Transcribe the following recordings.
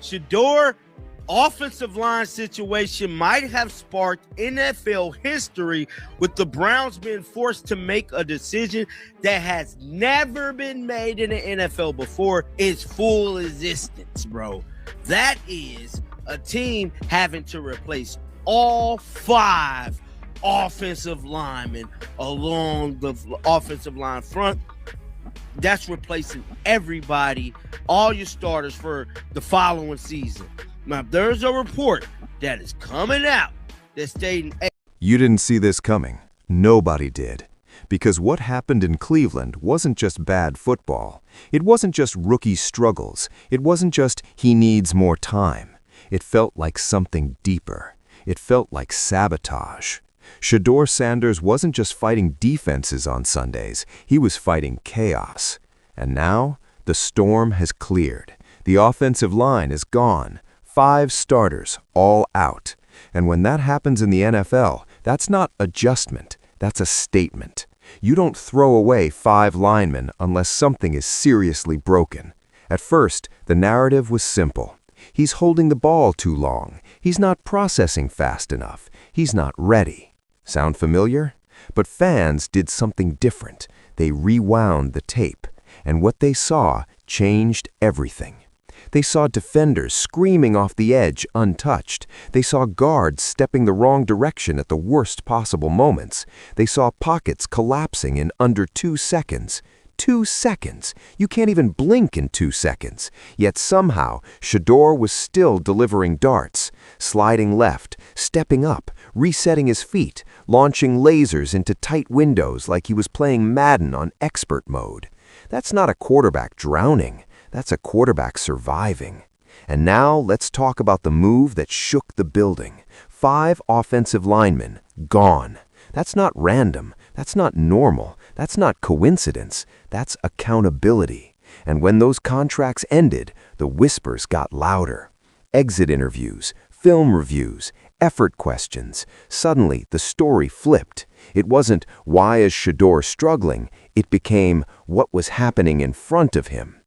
Shedeur offensive line situation might have sparked NFL history, with the Browns being forced to make a decision that has never been made in the NFL before its full existence, bro. That is a team having to replace all 5 offensive linemen along the offensive line front. That's replacing everybody, all your starters for the following season. Now, there's a report that is coming out that's stating, hey, you didn't see this coming. Nobody did. Because what happened in Cleveland wasn't just bad football. It wasn't just rookie struggles. It wasn't just he needs more time. It felt like something deeper. It felt like sabotage. Shedeur Sanders wasn't just fighting defenses on Sundays. He was fighting chaos. And now, the storm has cleared. The offensive line is gone. 5 starters, all out. And when that happens in the NFL, that's not adjustment, that's a statement. You don't throw away 5 linemen unless something is seriously broken. At first, the narrative was simple. He's holding the ball too long. He's not processing fast enough. He's not ready. Sound familiar? But fans did something different. They rewound the tape. And what they saw changed everything. They saw defenders screaming off the edge untouched. They saw guards stepping the wrong direction at the worst possible moments. They saw pockets collapsing in under 2 seconds. 2 seconds! You can't even blink in 2 seconds. Yet somehow, Shedeur was still delivering darts, sliding left, stepping up, resetting his feet, launching lasers into tight windows like he was playing Madden on expert mode. That's not a quarterback drowning. That's a quarterback surviving. And now let's talk about the move that shook the building. 5 offensive linemen gone. That's not random. That's not normal. That's not coincidence. That's accountability. And when those contracts ended, the whispers got louder. Exit interviews, film reviews, effort questions. Suddenly, the story flipped. It wasn't, why is Shedeur struggling? It became, what was happening in front of him?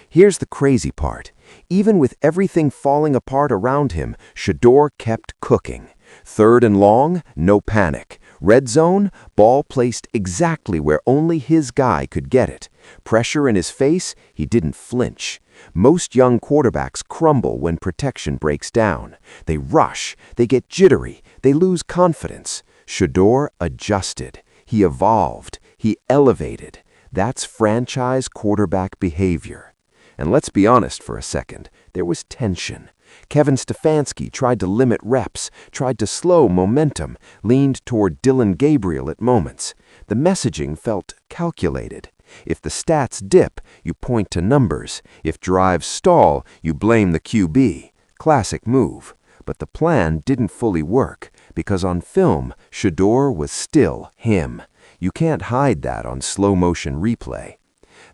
Here's the crazy part. Even with everything falling apart around him, Shedeur kept cooking. 3rd and long, no panic. Red zone, ball placed exactly where only his guy could get it. Pressure in his face, he didn't flinch. Most young quarterbacks crumble when protection breaks down. They rush, they get jittery, they lose confidence. Shedeur adjusted. He evolved. He elevated. That's franchise quarterback behavior. And let's be honest for a second, there was tension. Kevin Stefanski tried to limit reps, tried to slow momentum, leaned toward Dylan Gabriel at moments. The messaging felt calculated. If the stats dip, you point to numbers. If drives stall, you blame the QB. Classic move. But the plan didn't fully work, because on film, Shedeur was still him. You can't hide that on slow-motion replay.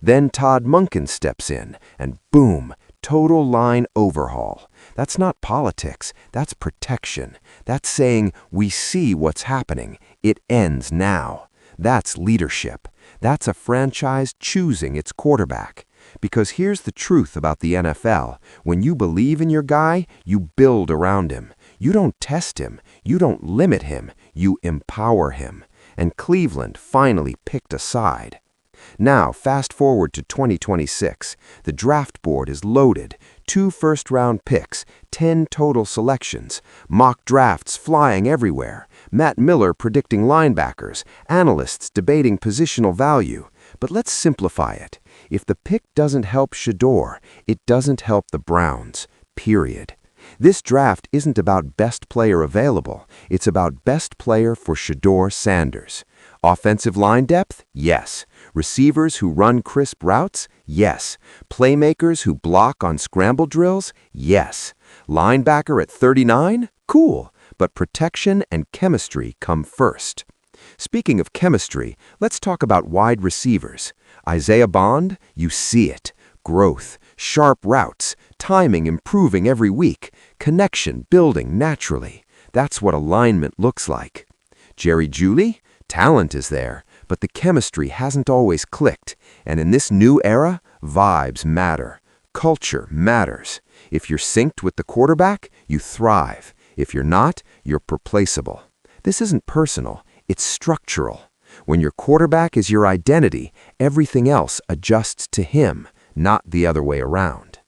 Then Todd Monken steps in, and boom, total line overhaul. That's not politics, that's protection. That's saying, we see what's happening, it ends now. That's leadership. That's a franchise choosing its quarterback. Because here's the truth about the NFL. When you believe in your guy, you build around him. You don't test him, you don't limit him, you empower him. And Cleveland finally picked a side. Now, fast forward to 2026. The draft board is loaded. 2 first-round picks, 10 total selections, mock drafts flying everywhere, Matt Miller predicting linebackers, analysts debating positional value. But let's simplify it. If the pick doesn't help Shedeur, it doesn't help the Browns. Period. This draft isn't about best player available. It's about best player for Shedeur Sanders. Offensive line depth? Yes. Receivers who run crisp routes? Yes. Playmakers who block on scramble drills? Yes. Linebacker at 39? Cool. But protection and chemistry come first. Speaking of chemistry, let's talk about wide receivers. Isaiah Bond, you see it. Growth, sharp routes, timing improving every week, connection building naturally. That's what alignment looks like. Jerry Jeudy? Talent is there, but the chemistry hasn't always clicked. And in this new era, vibes matter. Culture matters. If you're synced with the quarterback, you thrive. If you're not, you're replaceable. This isn't personal, it's structural. When your quarterback is your identity, everything else adjusts to him, not the other way around.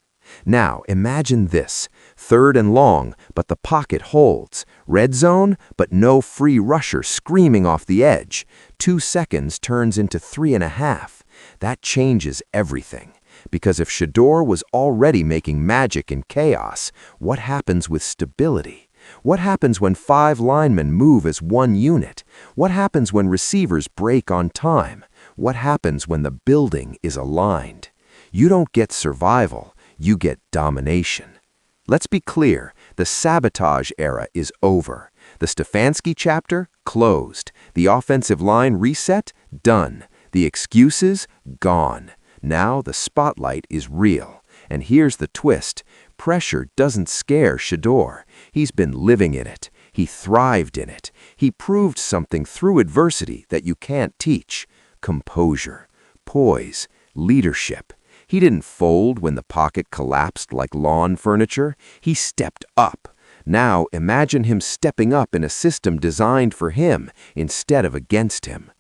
Now, imagine this. 3rd and long, but the pocket holds. Red zone, but no free rusher screaming off the edge. 2 seconds turns into 3.5. That changes everything. Because if Shedeur was already making magic in chaos, what happens with stability? What happens when 5 linemen move as one unit? What happens when receivers break on time? What happens when the building is aligned? You don't get survival, you get domination. Let's be clear, the sabotage era is over. The Stefanski chapter, closed. The offensive line reset, done. The excuses, gone. Now the spotlight is real. And here's the twist. Pressure doesn't scare Shedeur. He's been living in it. He thrived in it. He proved something through adversity that you can't teach. Composure, poise, leadership. He didn't fold when the pocket collapsed like lawn furniture. He stepped up. Now imagine him stepping up in a system designed for him instead of against him.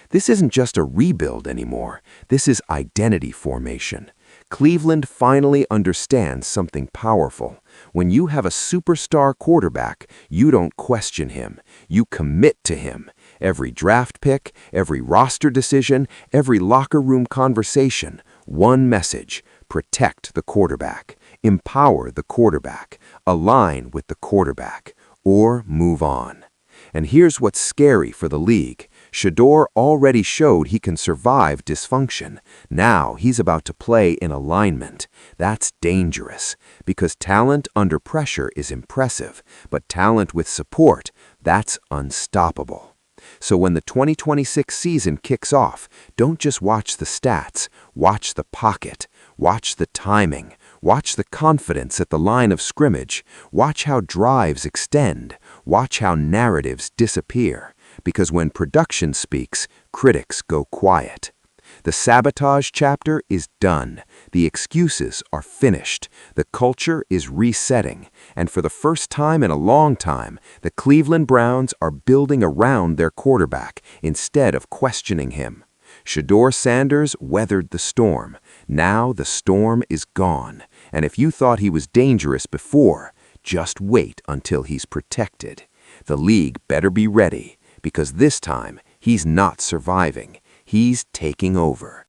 This isn't just a rebuild anymore. This is identity formation. Cleveland finally understands something powerful. When you have a superstar quarterback, you don't question him. You commit to him. Every draft pick, every roster decision, every locker room conversation. One message: protect the quarterback, empower the quarterback, align with the quarterback, or move on. And here's what's scary for the league. Shedeur already showed he can survive dysfunction. Now he's about to play in alignment. That's dangerous, because talent under pressure is impressive, but talent with support, that's unstoppable. So when the 2026 season kicks off, don't just watch the stats, watch the pocket, watch the timing, watch the confidence at the line of scrimmage, watch how drives extend, watch how narratives disappear, because when production speaks, critics go quiet. The sabotage chapter is done. The excuses are finished. The culture is resetting. And for the first time in a long time, the Cleveland Browns are building around their quarterback instead of questioning him. Shedeur Sanders weathered the storm. Now the storm is gone. And if you thought he was dangerous before, just wait until he's protected. The league better be ready, because this time he's not surviving. He's taking over.